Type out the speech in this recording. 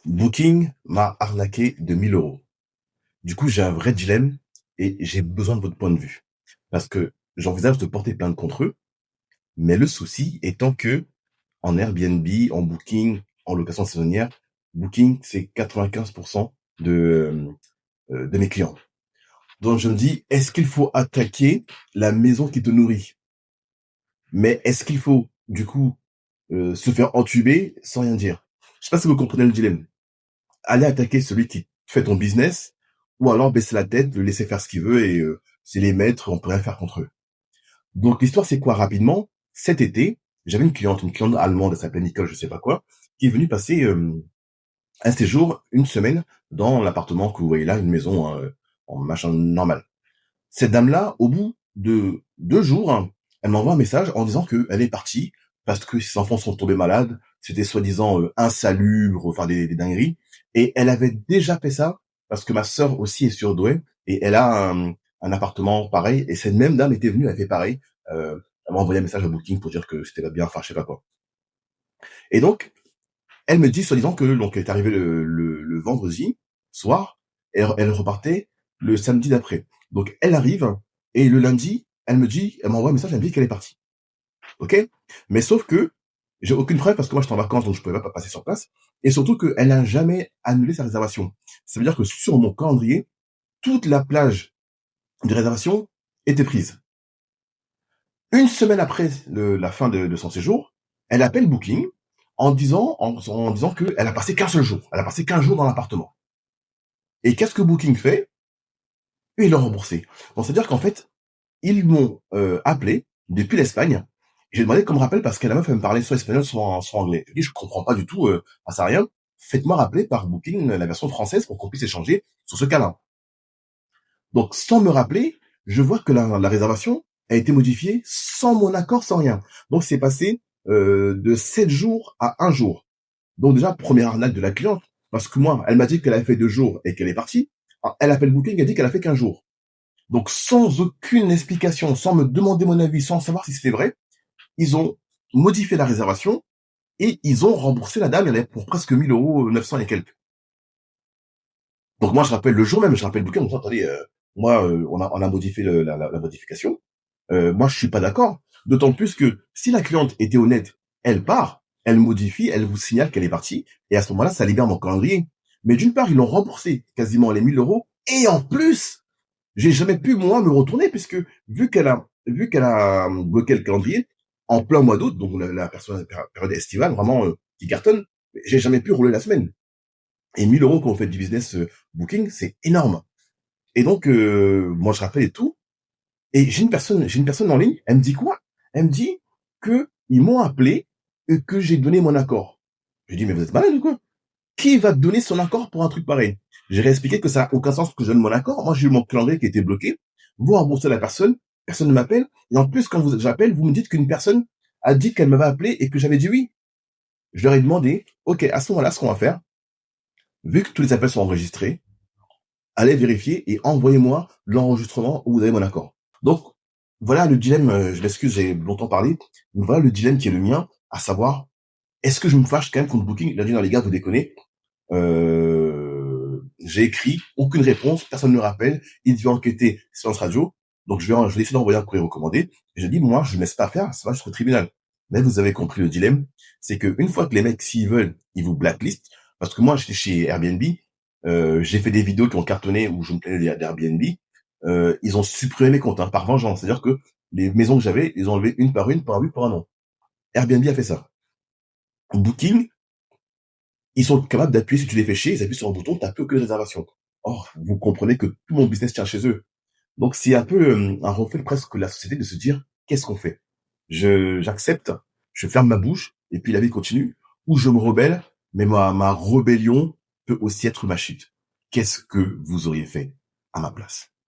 Booking m'a arnaqué de 1 000 euros. Du coup, j'ai un vrai dilemme et j'ai besoin de votre point de vue. Parce que j'envisage de porter plainte contre eux, mais le souci étant que en Airbnb, en Booking, en location saisonnière, Booking, c'est 95% de mes clients. Donc je me dis, est-ce qu'il faut attaquer la maison qui te nourrit? Mais est-ce qu'il faut, du coup, se faire entuber sans rien dire? Je sais pas si vous comprenez le dilemme. Aller attaquer celui qui fait ton business, ou alors baisser la tête, le laisser faire ce qu'il veut et c'est les maîtres, on peut rien faire contre eux. Donc l'histoire c'est quoi rapidement? Cet été, j'avais une cliente allemande, elle s'appelait Nicole, je sais pas quoi, qui est venue passer un séjour, une semaine, dans l'appartement que vous voyez là, une maison hein, en machin normal. Cette dame-là, au bout de 2 jours, hein, elle m'envoie un message en disant qu'elle est partie parce que ses enfants sont tombés malades, c'était soi-disant insalubre, enfin des dingueries. Et elle avait déjà fait ça parce que ma sœur aussi est surdouée et elle a un appartement pareil. Et cette même dame était venue, elle fait pareil. Elle m'a envoyé un message à Booking pour dire que c'était pas bien, enfin je sais pas quoi. Et donc, elle me dit soi-disant que donc elle est arrivée le vendredi soir et elle repartait le samedi d'après. Donc elle arrive et le lundi, elle m'envoie un message, elle me dit qu'elle est partie. Ok? Mais sauf que j'ai aucune preuve parce que moi j'étais en vacances donc je pouvais pas passer sur place. Et surtout qu'elle n'a jamais annulé sa réservation. Ça veut dire que sur mon calendrier, toute la plage de réservation était prise. Une semaine après la fin de son séjour, elle appelle Booking en disant qu'elle a passé qu'un seul jour. Elle a passé 15 jours dans l'appartement. Et qu'est-ce que Booking fait? Et ils l'ont remboursé. Donc c'est-à-dire qu'en fait, ils m'ont appelé depuis l'Espagne. J'ai demandé comme rappel parce que la meuf elle me parlait soit espagnol soit anglais. Je dis je comprends pas du tout, ça rien. Faites-moi rappeler par Booking la version française pour qu'on puisse échanger sur ce cas-là. Donc sans me rappeler, je vois que la réservation a été modifiée sans mon accord, sans rien. Donc c'est passé de 7 jours à 1 jour. Donc déjà, première arnaque de la cliente, parce que moi, elle m'a dit qu'elle avait fait 2 jours et qu'elle est partie. Alors, elle appelle Booking, elle dit qu'elle a fait qu'un jour. Donc sans aucune explication, sans me demander mon avis, sans savoir si c'était vrai, ils ont modifié la réservation et ils ont remboursé la dame, elle est pour presque 1 000 euros, 900 et quelques. Donc moi, je rappelle le jour même, je rappelle Booking, en disant, attendez, moi, on a modifié la modification. Moi, je suis pas d'accord. D'autant plus que si la cliente était honnête, elle part, elle modifie, elle vous signale qu'elle est partie, et à ce moment-là, ça libère mon calendrier. Mais d'une part, ils l'ont remboursé quasiment les 1 000 euros, et en plus, j'ai jamais pu moi me retourner puisque vu qu'elle a bloqué le calendrier en plein mois d'août, donc la période estivale vraiment qui cartonne, j'ai jamais pu rouler la semaine. Et 1 000 euros quand on fait du business Booking, c'est énorme. Et donc moi je rappelle et tout. Et j'ai une personne en ligne, elle me dit quoi? Elle me dit que ils m'ont appelé et que j'ai donné mon accord. Je dis mais vous êtes malade ou quoi? Qui va donner son accord pour un truc pareil? J'ai réexpliqué que ça n'a aucun sens que je donne mon accord. Moi, j'ai eu mon calendrier qui était bloqué. Vous remboursez la personne, personne ne m'appelle. Et en plus, quand j'appelle, vous me dites qu'une personne a dit qu'elle m'avait appelé et que j'avais dit oui. Je leur ai demandé, OK, à ce moment-là, ce qu'on va faire, vu que tous les appels sont enregistrés, allez vérifier et envoyez-moi l'enregistrement où vous avez mon accord. Donc, voilà le dilemme, je m'excuse, j'ai longtemps parlé, mais voilà le dilemme qui est le mien, à savoir, est-ce que je me fâche quand même contre Booking? Il a dit, non les gars, vous déconnez, j'ai écrit, aucune réponse, personne ne me rappelle, il devait enquêter Silence Radio, donc je vais essayer d'envoyer un courrier recommandé, et je dis, moi, je ne laisse pas faire, ça va jusqu'au tribunal. Mais vous avez compris le dilemme, c'est que une fois que les mecs, s'ils veulent, ils vous blacklistent, parce que moi, j'étais chez Airbnb, j'ai fait des vidéos qui ont cartonné où je me plaignais d'Airbnb, ils ont supprimé mes comptes, hein, par vengeance, c'est-à-dire que les maisons que j'avais, ils ont enlevé une par une, par un oui, par un non. Airbnb a fait ça. Booking, ils sont capables d'appuyer si tu les fais chier, ils appuient sur un bouton, t'as plus aucune réservation. Or, vous comprenez que tout mon business tient chez eux. Donc, c'est un peu un reflet presque de la société de se dire, qu'est-ce qu'on fait? J'accepte, je ferme ma bouche, et puis la vie continue, ou je me rebelle, mais ma rébellion peut aussi être ma chute. Qu'est-ce que vous auriez fait à ma place?